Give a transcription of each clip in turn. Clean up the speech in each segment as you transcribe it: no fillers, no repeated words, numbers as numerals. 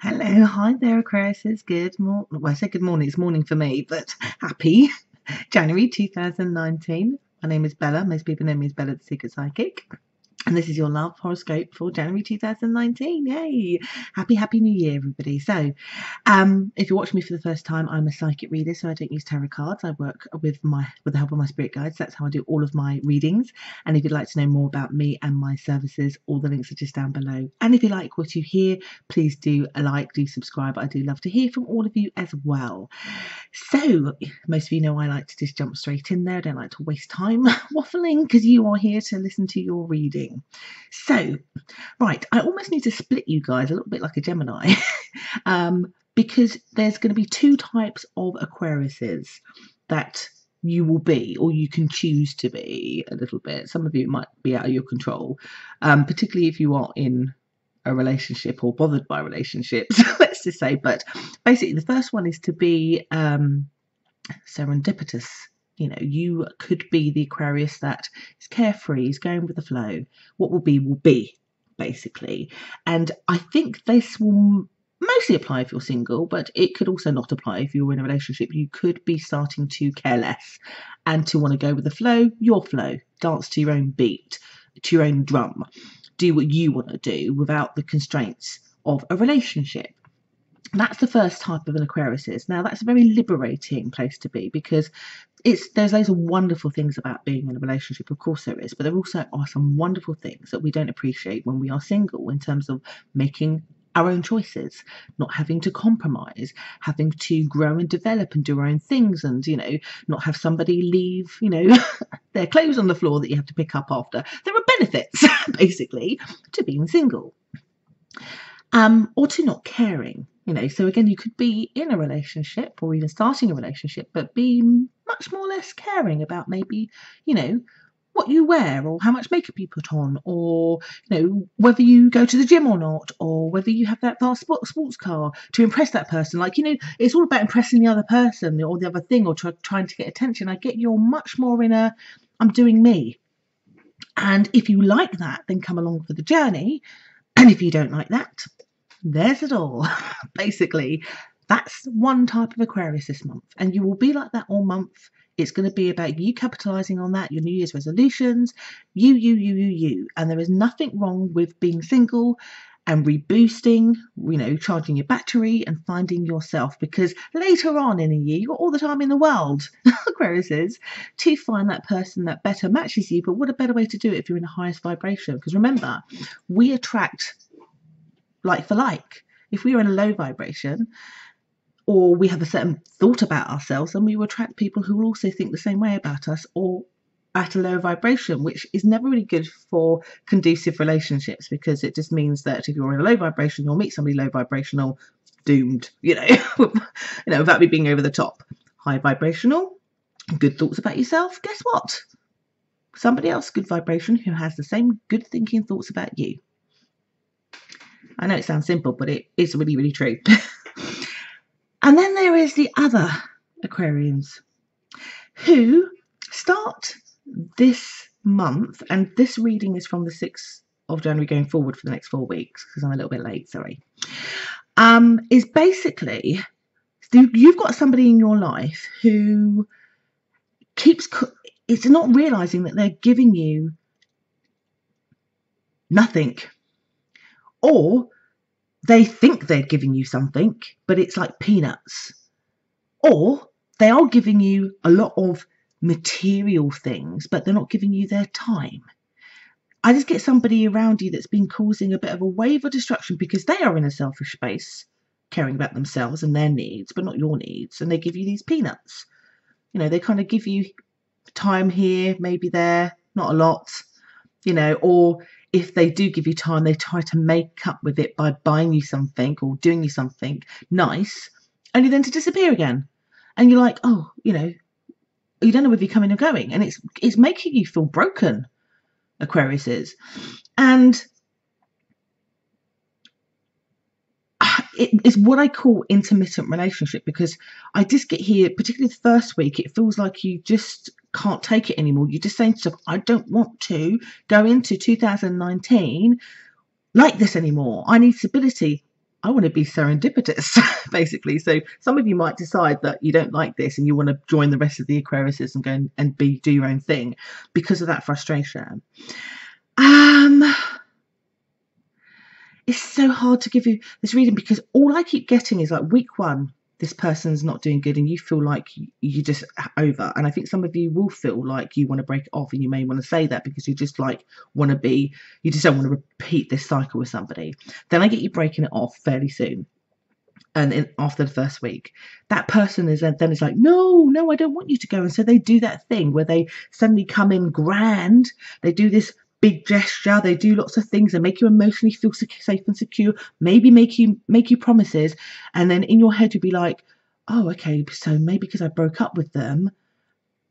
Hello, hi there, Aquarius. Good morning. Well, I say good morning. It's morning for me, but happy January 2019. My name is Bella. Most people know me as Bella the Secret Psychic. And this is your love horoscope for January 2019. Yay! Happy New Year, everybody. So, if you're watching me for the first time, I'm a psychic reader, so I don't use tarot cards. I work with the help of my spirit guides. That's how I do all of my readings. And if you'd like to know more about me and my services, all the links are just down below. And if you like what you hear, please do do subscribe. I do love to hear from all of you as well. So, most of you know I like to just jump straight in there. I don't like to waste time waffling because you are here to listen to your reading. So, right, I almost need to split you guys a little bit like a Gemini because there's going to be two types of Aquariuses that you will be, or you can choose to be a little bit. Some of you might be out of your control, particularly if you are in a relationship or bothered by relationships, let's just say. But basically, the first one is to be serendipitous. You know, you could be the Aquarius that is carefree, is going with the flow. What will be, basically. And I think this will mostly apply if you're single, but it could also not apply if you're in a relationship. You could be starting to care less and to want to go with the flow, your flow, dance to your own beat, to your own drum. Do what you want to do without the constraints of a relationship. That's the first type of an Aquarius is. Now, that's a very liberating place to be because there's loads of wonderful things about being in a relationship. Of course there is, but there also are some wonderful things that we don't appreciate when we are single in terms of making our own choices, not having to compromise, having to grow and develop and do our own things, and, you know, not have somebody leave, you know, their clothes on the floor that you have to pick up after. There are benefits, basically, to being single. Or to not caring, you know. So again, you could be in a relationship or even starting a relationship, but be much more less caring about maybe, you know, what you wear or how much makeup you put on, or, you know, whether you go to the gym or not, or whether you have that fast sports car to impress that person. Like, you know, it's all about impressing the other person or the other thing, or trying to get attention. I get you're much more in a I'm doing me. And if you like that, then come along for the journey. And if you don't like that, there's it all. Basically, that's one type of Aquarius this month. And you will be like that all month. It's going to be about you capitalizing on that, your New Year's resolutions, you. And there is nothing wrong with being single and reboosting, you know, charging your battery and finding yourself, because later on in a year, you've got all the time in the world, Aquarius is, to find that person that better matches you. But what a better way to do it if you're in the highest vibration? Because remember, we attract like for like. If we are in a low vibration, or we have a certain thought about ourselves, then we will attract people who will also think the same way about us, or at a lower vibration, which is never really good for conducive relationships, because it just means that if you're in a low vibration, you'll meet somebody low vibrational, doomed, you know, without me being over the top. High vibrational, good thoughts about yourself, guess what? Somebody else, good vibration, who has the same good thinking thoughts about you. I know it sounds simple, but it is really, really true. And then there is the other Aquarians who start this month, and this reading is from the 6th of January going forward for the next 4 weeks, because I'm a little bit late, sorry. Is basically, you've got somebody in your life who it's not realizing that they're giving you nothing. Or they think they're giving you something, but it's like peanuts. Or they are giving you a lot of material things, but they're not giving you their time. I just get somebody around you that's been causing a bit of a wave of destruction because they are in a selfish space, caring about themselves and their needs, but not your needs. And they give you these peanuts. You know, they kind of give you time here, maybe there, not a lot, you know, or if they do give you time, they try to make up with it by buying you something or doing you something nice, only then to disappear again. And you're like, oh, you know, you don't know whether you're coming or going. And it's making you feel broken, Aquarius is. And it's what I call intermittent relationship, because I just get here, particularly the first week, it feels like you just can't take it anymore. You're just saying to yourself, I don't want to go into 2019 like this anymore. I need stability. I want to be serendipitous, basically. So some of you might decide that you don't like this and you want to join the rest of the Aquariuses and go and do your own thing because of that frustration. It's so hard to give you this reading because all I keep getting is like week 1, this person's not doing good and you feel like you just over. And I think some of you will feel like you want to break it off, and you may want to say that because you just like you just don't want to repeat this cycle with somebody. Then I get you breaking it off fairly soon. And after the first week, that person is like, no, I don't want you to go. And so they do that thing where they suddenly come in grand. They do this big gesture. They do lots of things. They make you emotionally feel safe and secure. Maybe make you promises. And then in your head, you'll be like, oh, okay, so maybe because I broke up with them,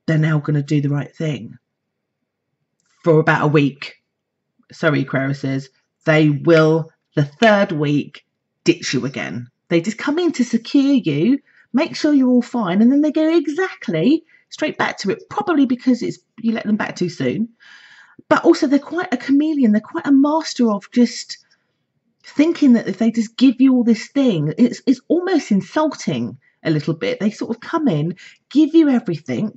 they're now going to do the right thing. For about a week. Sorry, Aquariuses. They will, the third week, ditch you again. They just come in to secure you, make sure you're all fine, and then they go exactly straight back to it, probably because you let them back too soon. But also they're quite a chameleon. They're quite a master of just thinking that if they just give you all this thing, it's almost insulting a little bit. They sort of come in, give you everything,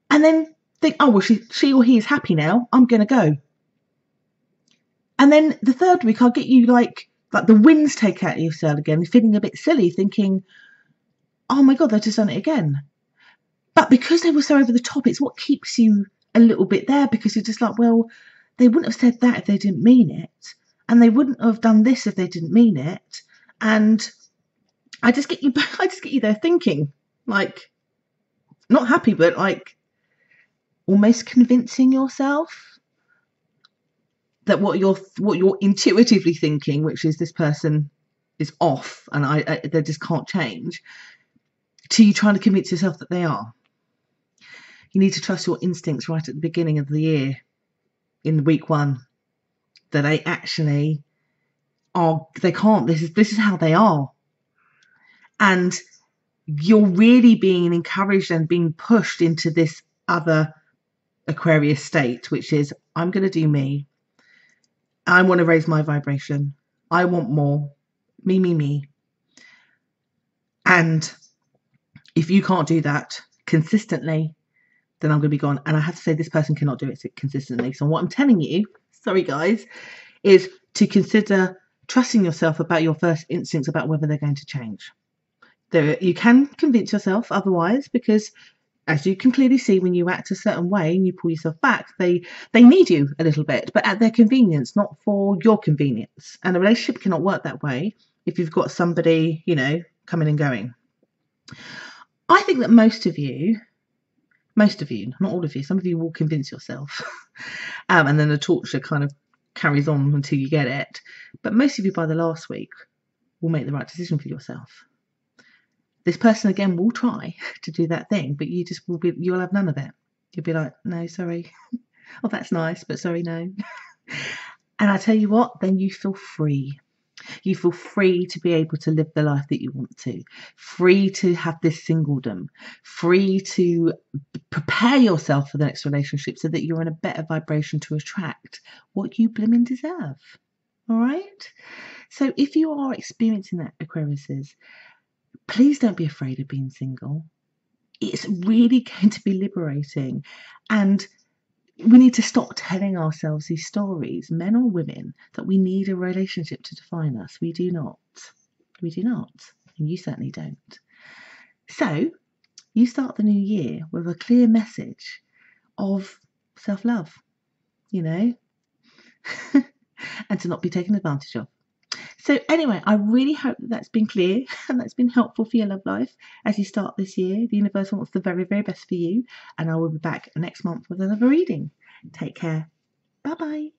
and then think, oh, well, she or he is happy now. I'm going to go. And then the third week, I'll get you like the winds take out of yourself again, feeling a bit silly, thinking, oh my God, they've just done it again. But because they were so over the top, it's what keeps you a little bit there, because you're just like, well, they wouldn't have said that if they didn't mean it. And they wouldn't have done this if they didn't mean it. And I just get you there thinking, like, not happy, but like almost convincing yourself that what you're intuitively thinking, which is this person is off and they just can't change, to you trying to convince yourself that they are. You need to trust your instincts right at the beginning of the year, in week 1, that they actually are. They can't. This is how they are, and you're really being encouraged and being pushed into this other Aquarius state, which is, I'm going to do me. I want to raise my vibration. I want more. Me. And if you can't do that consistently, then I'm going to be gone. And I have to say, this person cannot do it consistently. So what I'm telling you, sorry guys, is to consider trusting yourself about your first instincts about whether they're going to change. You can convince yourself otherwise, because as you can clearly see, when you act a certain way and you pull yourself back, they need you a little bit, but at their convenience, not for your convenience. And a relationship cannot work that way if you've got somebody, coming and going. I think that most of you, not all of you, some of you will convince yourself. And then the torture kind of carries on until you get it. But most of you by the last week will make the right decision for yourself. This person again will try to do that thing, but you'll have none of it. You'll be like, no, sorry. Oh, that's nice, but sorry, no. And I tell you what, then you feel free. You feel free to be able to live the life that you want to, free to have this singledom, free to prepare yourself for the next relationship so that you're in a better vibration to attract what you blimmin' deserve. All right? So if you are experiencing that, Aquariuses, please don't be afraid of being single. It's really going to be liberating. And we need to stop telling ourselves these stories, men or women, that we need a relationship to define us. We do not. We do not. And you certainly don't. So you start the new year with a clear message of self-love, and to not be taken advantage of. So anyway, I really hope that's been clear and that's been helpful for your love life as you start this year. The universe wants the very, very best for you. And I will be back next month with another reading. Take care. Bye-bye.